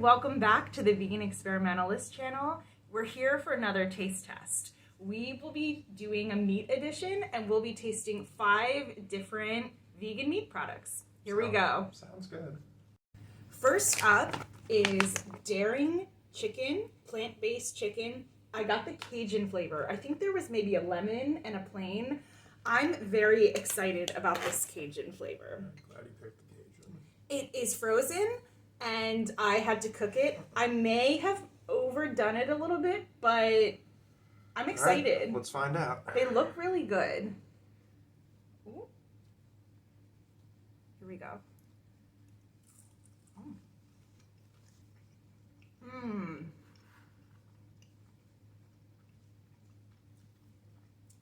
welcome back to the Vegan Experimentalist channel. We're here for another taste test. We will be doing a meat edition and we'll be tasting 5 different vegan meat products. Here we go. Sounds good. First up is Daring Chicken, plant-based chicken. I got the Cajun flavor. I think there was maybe a lemon and a plain. I'm very excited about this Cajun flavor. I'm glad you picked the Cajun. It is frozen and I had to cook it. I may have overdone it a little bit, but I'm excited. Right, let's find out. They look really good. Ooh. Here we go.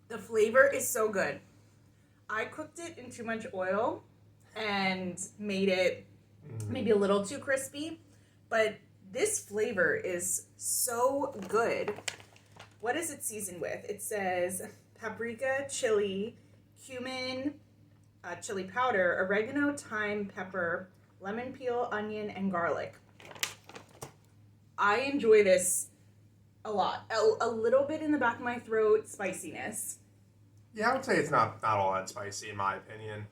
The flavor is so good. I cooked it in too much oil and made it maybe a little too crispy, but this flavor is so good. What is it seasoned with? It says paprika, chili, cumin, chili powder, oregano, thyme, pepper, lemon peel, onion, and garlic. I enjoy this a lot. A little bit in the back of my throat, spiciness. Yeah, I would say it's not all that spicy in my opinion.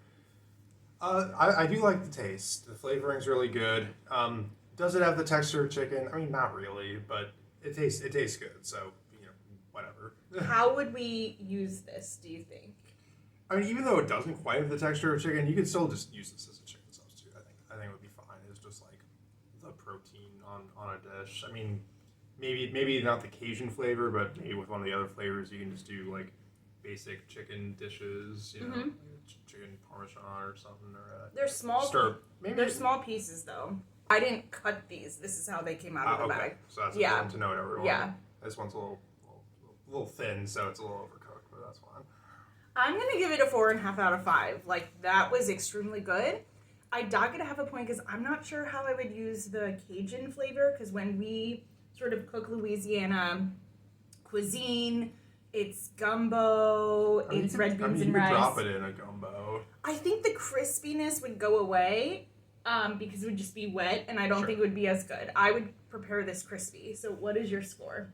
I do like the taste. The flavoring's really good. Does it have the texture of chicken? I mean, not really, but it tastes good. So, you know, whatever. How would we use this, do you think? I mean, even though it doesn't quite have the texture of chicken, you could still just use this as a chicken substitute. I think it would be fine. It's just like the protein on a dish. I mean, maybe not the Cajun flavor, but maybe with one of the other flavors, you can just do like basic chicken dishes, you know, like chicken parmesan or something, or they're small. stir. Maybe they're small pieces though. I didn't cut these. This is how they came out of the bag. So that's important to note, everyone. Yeah. This one's a little thin, so it's a little overcooked, but that's fine. I'm gonna give it a 4.5 out of 5. Like, that was extremely good. I dock it a half a point because I'm not sure how I would use the Cajun flavor, because when we sort of cook Louisiana cuisine, it's gumbo, it's red beans and rice. You could drop it in a gumbo. I think the crispiness would go away because it would just be wet, and I don't think it would be as good. I would prepare this crispy. So what is your score?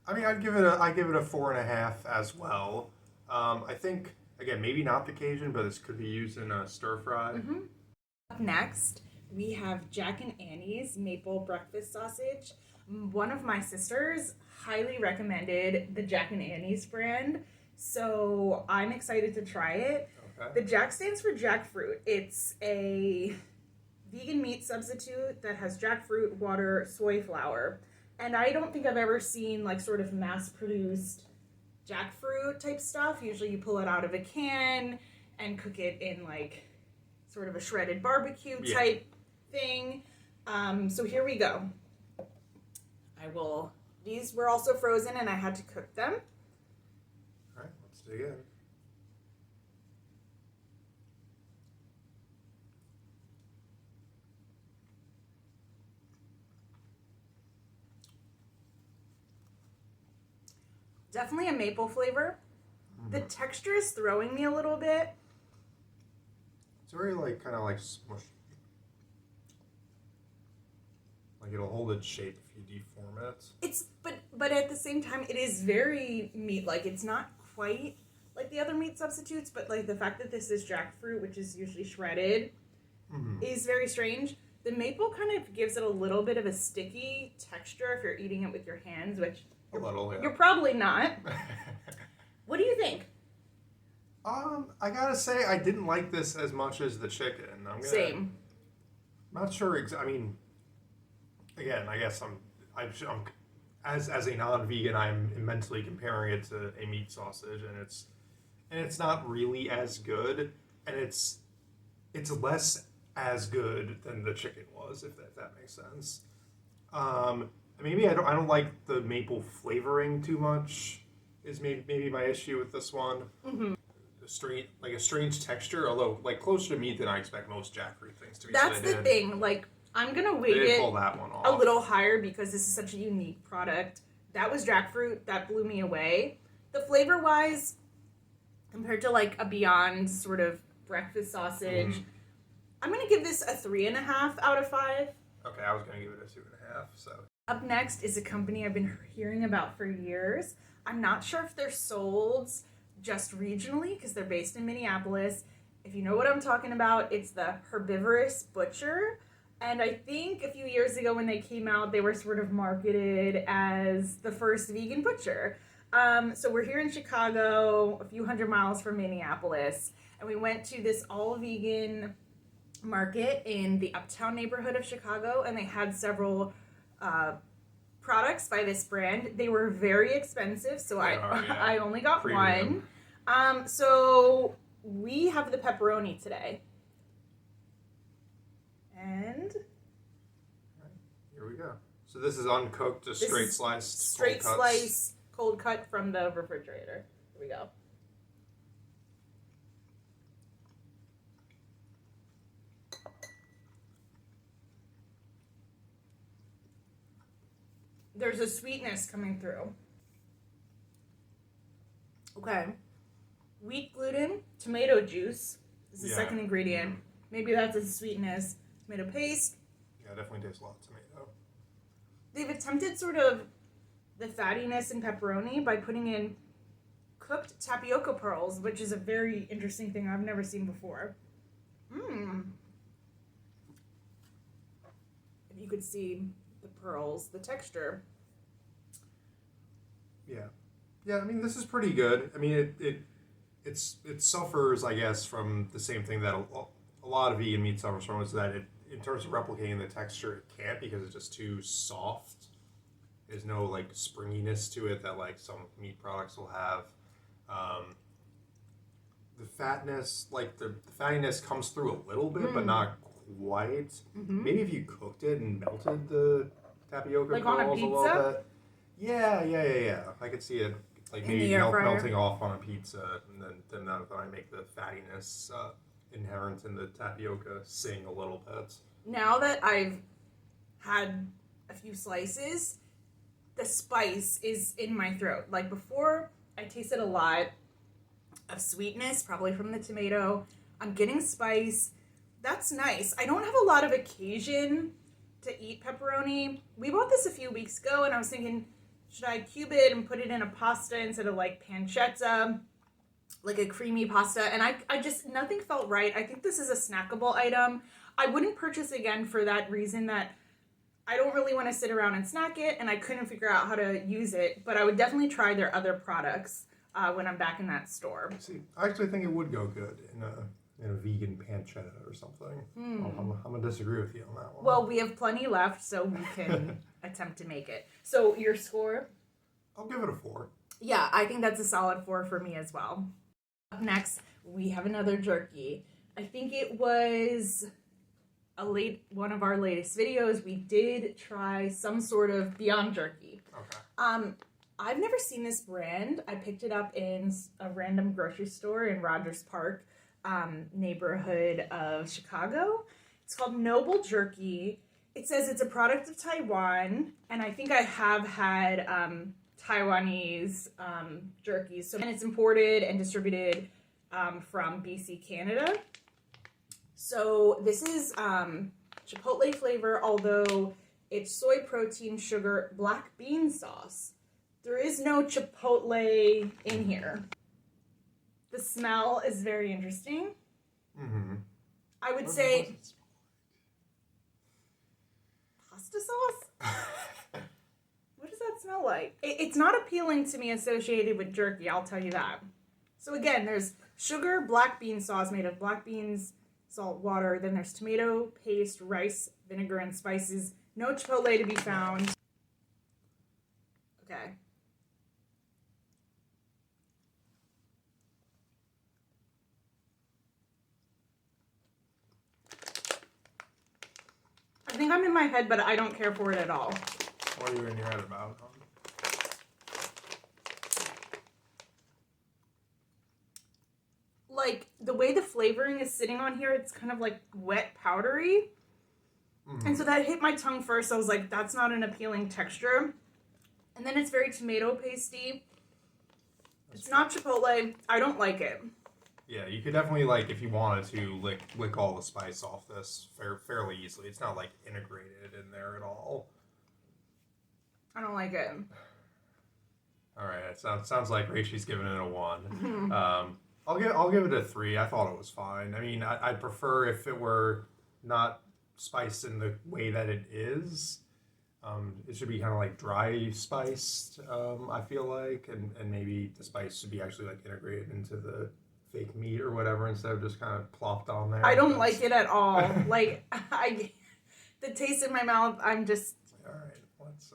I mean, I'd give it a 4.5 as well. I think, again, maybe not the Cajun, but this could be used in a stir fry. Up next, we have Jack and Annie's maple breakfast sausage. One of my sisters highly recommended the Jack and Annie's brand, so I'm excited to try it. Okay. The Jack stands for jackfruit. It's a vegan meat substitute that has jackfruit, water, soy flour, and I don't think I've ever seen like sort of mass-produced jackfruit type stuff. Usually you pull it out of a can and cook it in like sort of a shredded barbecue type thing. So here we go. These were also frozen and I had to cook them. All right, let's dig in. Definitely a maple flavor. The texture is throwing me a little bit. It's very like kind of like smushed. Like it'll hold its shape if you deform it. But at the same time it is very meat like. It's not quite like the other meat substitutes, but like the fact that this is jackfruit, which is usually shredded, is very strange. The maple kind of gives it a little bit of a sticky texture if you're eating it with your hands, which you're probably not. What do you think? I gotta say I didn't like this as much as the chicken. Same. I'm not sure. I mean, again, I guess I'm as a non-vegan, I'm mentally comparing it to a meat sausage, and it's not really as good, and it's less as good than the chicken was, if that makes sense. Maybe I don't like the maple flavoring too much. Is maybe my issue with this one. A strange texture, although like closer to meat than I expect most jackfruit things to be. That's the thing. Like, I'm gonna weight it pull that one off a little higher because this is such a unique product. That was jackfruit. That blew me away. The flavor wise, compared to like a Beyond sort of breakfast sausage, I'm gonna give this a 3.5 out of 5. Okay, I was gonna give it a 2.5. So Up next is a company I've been hearing about for years. I'm not sure if they're sold just regionally because they're based in Minneapolis. If you know what I'm talking about, it's the Herbivorous Butcher. And I think a few years ago when they came out, they were sort of marketed as the first vegan butcher. So we're here in Chicago, a few hundred miles from Minneapolis, and we went to this all-vegan market in the uptown neighborhood of Chicago, and they had several products by this brand. They were very expensive, so I only got Premium. one. So we have the pepperoni today. And here we go. So this is uncooked, just straight sliced, straight cold slice, cold cut from the refrigerator. Here we go. There's a sweetness coming through. Okay. Wheat gluten, tomato juice is the second ingredient. Maybe that's a sweetness. Tomato paste. Yeah, definitely tastes a lot of tomato. They've attempted sort of the fattiness in pepperoni by putting in cooked tapioca pearls, which is a very interesting thing I've never seen before. If you could see the pearls, the texture. Yeah. I mean, this is pretty good. I mean, it suffers, I guess, from the same thing that a lot of vegan meat suffers from, is that in terms of replicating the texture, it can't because it's just too soft. There's no like springiness to it that like some meat products will have. The fatness, like the fattiness comes through a little bit, but not quite. Maybe if you cooked it and melted the tapioca like pearls on a little pizza? bit. Yeah. I could see it like maybe melting off on a pizza, and then I make the fattiness inherent in the tapioca sing a little bit. Now that I've had a few slices, the spice is in my throat. Like before, I tasted a lot of sweetness, probably from the tomato. I'm getting spice. That's nice. I don't have a lot of occasion to eat pepperoni. We bought this a few weeks ago, and I was thinking, should I cube it and put it in a pasta instead of like pancetta, like a creamy pasta? And I just, nothing felt right. I think this is a snackable item. I wouldn't purchase again for that reason, that I don't really want to sit around and snack it, and I couldn't figure out how to use it, but I would definitely try their other products when I'm back in that store. See, I actually think it would go good in a vegan pancetta or something. I'm going to disagree with you on that one. Well, we have plenty left, so we can attempt to make it. So your score? I'll give it a 4. Yeah, I think that's a solid 4 for me as well. Up next, we have another jerky. I think it was one of our latest videos. We did try some sort of Beyond Jerky. Okay. I've never seen this brand. I picked it up in a random grocery store in Rogers Park neighborhood of Chicago. It's called Noble Jerky. It says it's a product of Taiwan, and I think I have had Taiwanese jerky. And it's imported and distributed from BC, Canada. So this is Chipotle flavor, although it's soy protein, sugar, black bean sauce. There is no Chipotle in here. The smell is very interesting. I would say pasta sauce? What does that smell like? It's not appealing to me associated with jerky, I'll tell you that. So again, there's sugar, black bean sauce made of black beans, salt, water. Then there's tomato paste, rice, vinegar, and spices. No Chipotle to be found. Okay. I think I'm in my head, but I don't care for it at all. What are you in your head about? Like, the way the flavoring is sitting on here, it's kind of like wet, powdery. And so that hit my tongue first. I was like, that's not an appealing texture. And then it's very tomato pasty. It's not Chipotle. I don't like it. Yeah, you could definitely, like, if you wanted to, lick all the spice off this fairly easily. It's not, like, integrated in there at all. I don't like it. All right, it sounds like Rachel's giving it a 1. I'll give it a 3. I thought it was fine. I mean, I'd prefer if it were not spiced in the way that it is. It should be kind of like dry spiced, I feel like, and maybe the spice should be actually like integrated into the fake meat or whatever instead of just kind of plopped on there. I don't like it at all. Like, the taste in my mouth, I'm just... All right, let's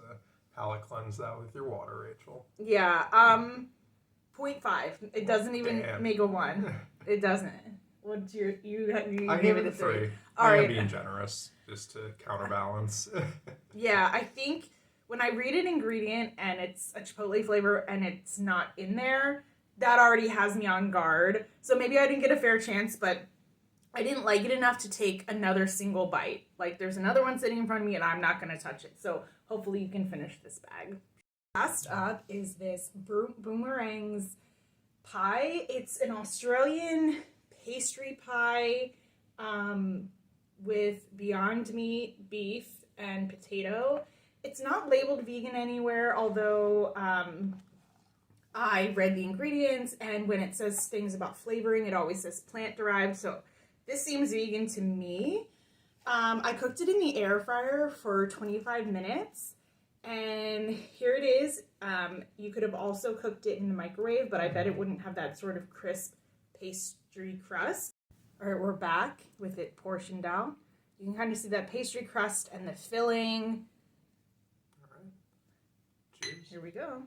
palate cleanse that with your water, Rachel. Yeah, 0.5. It doesn't even make a 1. It doesn't. What's your... You I gave gave it a 3. All right. I'm being generous, just to counterbalance. Yeah, I think when I read an ingredient and it's a Chipotle flavor and it's not in there, that already has me on guard. So maybe I didn't get a fair chance, but I didn't like it enough to take another single bite. Like, there's another one sitting in front of me and I'm not going to touch it. So hopefully you can finish this bag. Last up is this Boomerang's pie. It's an Australian pastry pie with Beyond Meat, beef, and potato. It's not labeled vegan anywhere, although I read the ingredients, and when it says things about flavoring, it always says plant-derived, so this seems vegan to me. I cooked it in the air fryer for 25 minutes, and here it is. You could have also cooked it in the microwave, but I bet it wouldn't have that sort of crisp pastry crust. All right, we're back with it portioned out. You can kind of see that pastry crust and the filling. All right. Cheers. Here we go.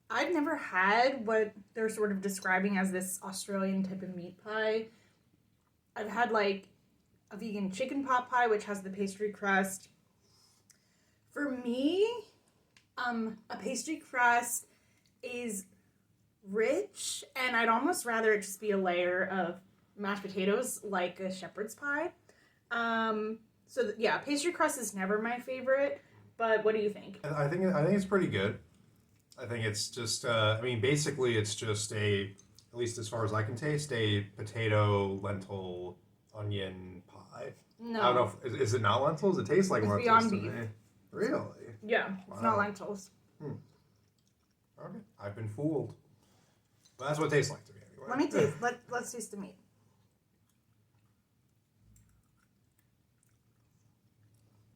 I've never had what they're sort of describing as this Australian type of meat pie. I've had like a vegan chicken pot pie, which has the pastry crust. For me, a pastry crust is rich, and I'd almost rather it just be a layer of mashed potatoes like a shepherd's pie. Yeah, pastry crust is never my favorite, but what do you think? I think it's pretty good. I think it's just, basically it's just at least as far as I can taste, a potato, lentil, onion pie. No. I don't know, is it not lentils? It tastes like lentils Beyond to beef. me. Really? Yeah, Wow. It's not lentils. Okay, I've been fooled. But that's what it tastes like to me anyway. Let me taste. Let's taste the meat.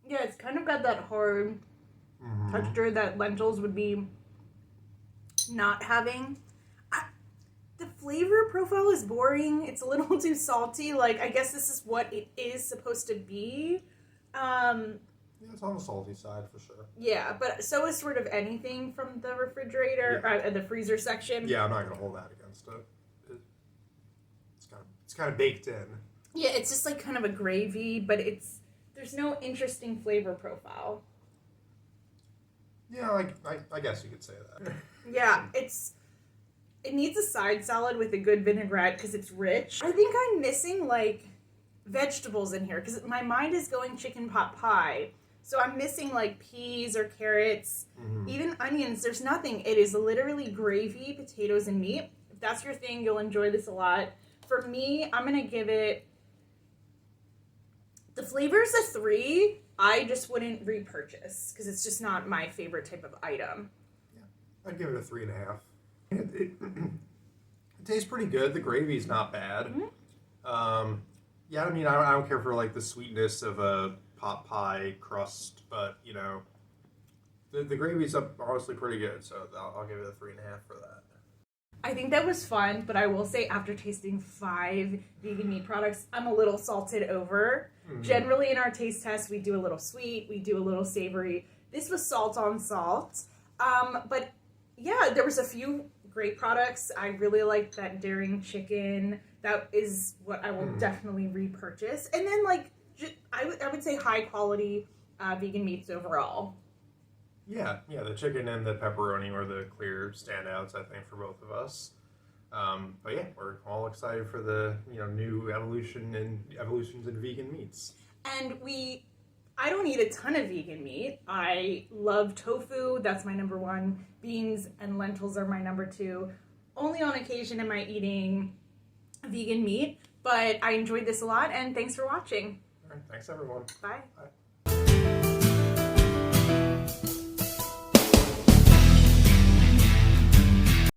Yeah, it's kind of got that hard texture that lentils would be not having. The flavor profile is boring. It's a little too salty. Like, I guess this is what it is supposed to be. Yeah, it's on the salty side for sure. Yeah, but so is sort of anything from the refrigerator, or the freezer section. Yeah, I'm not gonna hold that against it. It's kind of baked in. Yeah, it's just like kind of a gravy, but there's no interesting flavor profile. Yeah, I guess you could say that. Yeah, it needs a side salad with a good vinaigrette because it's rich. I think I'm missing like vegetables in here because my mind is going chicken pot pie. So I'm missing like peas or carrots, even onions. There's nothing. It is literally gravy, potatoes, and meat. If that's your thing, you'll enjoy this a lot. For me, I'm going to give it... The flavor's a 3. I just wouldn't repurchase because it's just not my favorite type of item. Yeah, I'd give it a 3.5. It tastes pretty good. The gravy's not bad. Yeah, I mean, I don't care for like the sweetness of a pot pie crust, but you know, the gravy's honestly pretty good. So I'll give it a 3.5 for that. I think that was fun, but I will say after tasting 5 vegan meat products, I'm a little salted over. Generally in our taste test, we do a little sweet, we do a little savory. This was salt on salt. But yeah, there was a few great products. I really liked that daring chicken. That is what I will definitely repurchase. And then like, I would say high quality vegan meats overall. Yeah, the chicken and the pepperoni were the clear standouts, I think, for both of us. But yeah, we're all excited for the new evolutions in vegan meats. And I don't eat a ton of vegan meat. I love tofu. That's my number one. Beans and lentils are my number two. Only on occasion am I eating vegan meat, but I enjoyed this a lot, and thanks for watching. All right, thanks everyone. Bye. Bye.